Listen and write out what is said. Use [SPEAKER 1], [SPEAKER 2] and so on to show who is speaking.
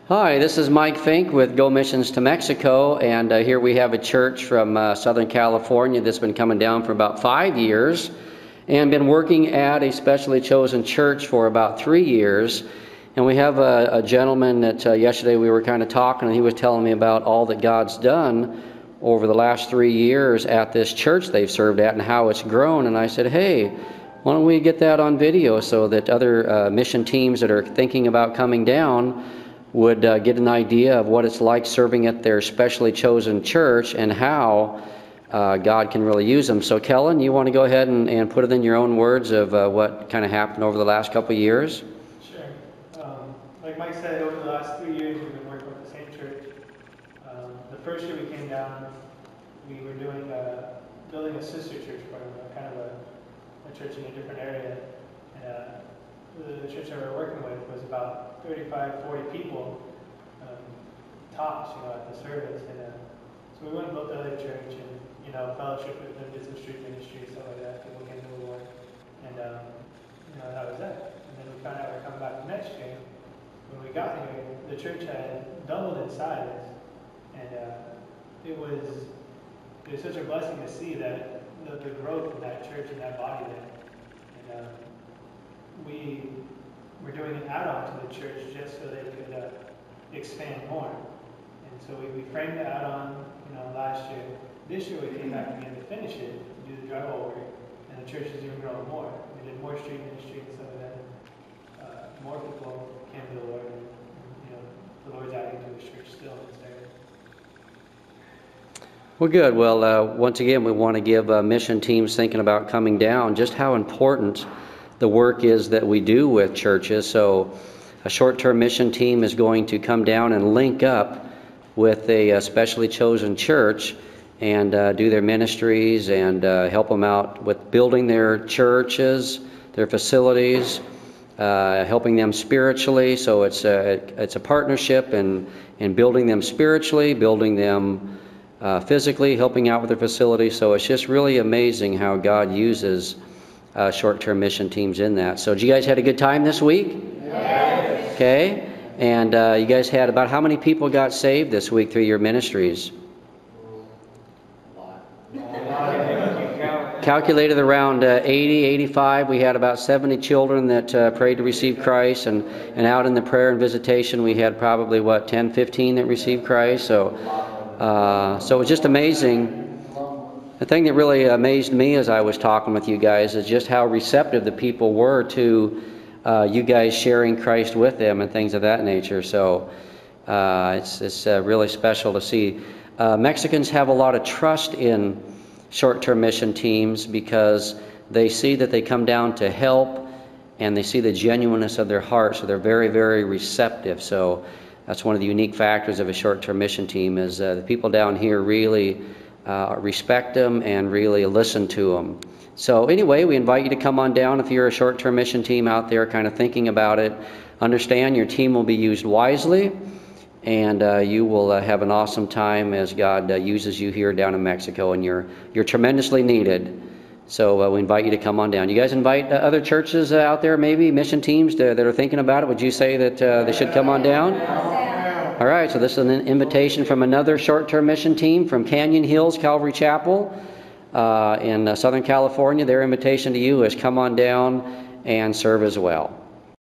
[SPEAKER 1] Hi, this is Mike Fink with Go Missions to Mexico, and here we have a church from Southern California that's been coming down for about 5 years and been working at a specially chosen church for about 3 years. And we have a gentleman that yesterday we were kind of talking, and he was telling me about all that God's done over the last 3 years at this church they've served at and how it's grown. And I said, hey, why don't we get that on video so that other mission teams that are thinking about coming down would get an idea of what it's like serving at their specially chosen church and how God can really use them. So Kellen, you want to go ahead and put it in your own words of what kind of happened over the last couple of years?
[SPEAKER 2] Sure. Like Mike said, over the last 3 years we've been working with the same church. The first year we came down, we were building a sister church for them, kind of a church in a different area. The church that we were working with was about 35, 40 people tops, at the service. And so we went and built the other church and, fellowship with them, did some street ministry, stuff like that. People came to the Lord. And, that was it. And then we found out we were coming back next year. When we got here, the church had doubled in size. And it was such a blessing to see that the growth in that church and that body there. And, we were doing an add-on to the church just so they could expand more. And so we framed the add-on, last year. This year we came back again to finish it, to do the drywall work, and the church is even growing more. We did more street ministry and stuff like that. More people came to the Lord, and the Lord's adding to His church still in this area.
[SPEAKER 1] Well, good. Well, once again, we want to give mission teams thinking about coming down just how important the work is that we do with churches. So a short-term mission team is going to come down and link up with a specially chosen church and do their ministries and help them out with building their churches, their facilities, helping them spiritually. So it's a partnership in building them spiritually, building them physically, helping out with their facilities. So it's just really amazing how God uses short-term mission teams in that. So, you guys had a good time this week?
[SPEAKER 3] Yes.
[SPEAKER 1] Okay. And you guys had about how many people got saved this week through your ministries? Calculated around 80, 85. We had about 70 children that prayed to receive Christ. And out in the prayer and visitation, we had probably, 10, 15 that received Christ. So it was just amazing. The thing that really amazed me as I was talking with you guys is just how receptive the people were to you guys sharing Christ with them and things of that nature. So it's really special to see. Mexicans have a lot of trust in short-term mission teams because they see that they come down to help and they see the genuineness of their heart, so they're very, very receptive. So that's one of the unique factors of a short-term mission team is the people down here really respect them and really listen to them. So anyway, we invite you to come on down if you're a short-term mission team out there kind of thinking about it. Understand your team will be used wisely, and you will have an awesome time as God uses you here down in Mexico, and you're tremendously needed. So we invite you to come on down. You guys invite other churches out there, maybe mission teams that are thinking about it. Would you say that they should come on down? All right, so this is an invitation from another short-term mission team from Canyon Hills Calvary Chapel in Southern California. Their invitation to you is come on down and serve as well.